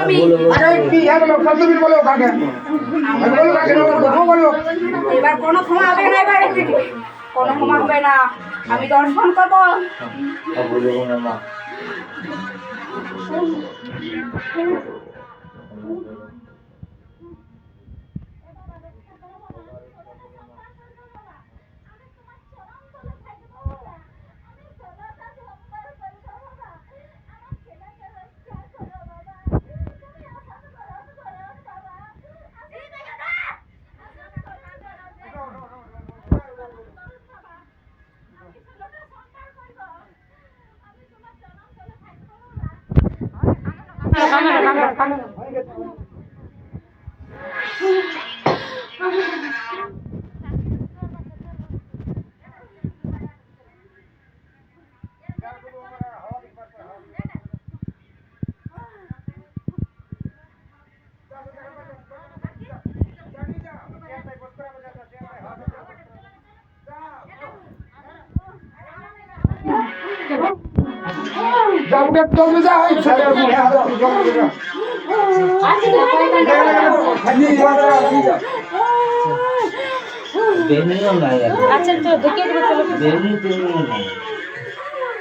আমি আরে কি হলো কত দিন বলো কাকে বলো কাকে বলো এবার কোনো ক্ষমা হবে না, এবার কোনো ক্ষমা হবে না, আমি দর্শন করবো। বলো না মা যাবকে তো যা হয় ছেলে মুখে হাত জমা করে খালি মারা কি যা বেনিও নাই আচ্ছা তো দেখিয়ে দেবো, চলো। বেনি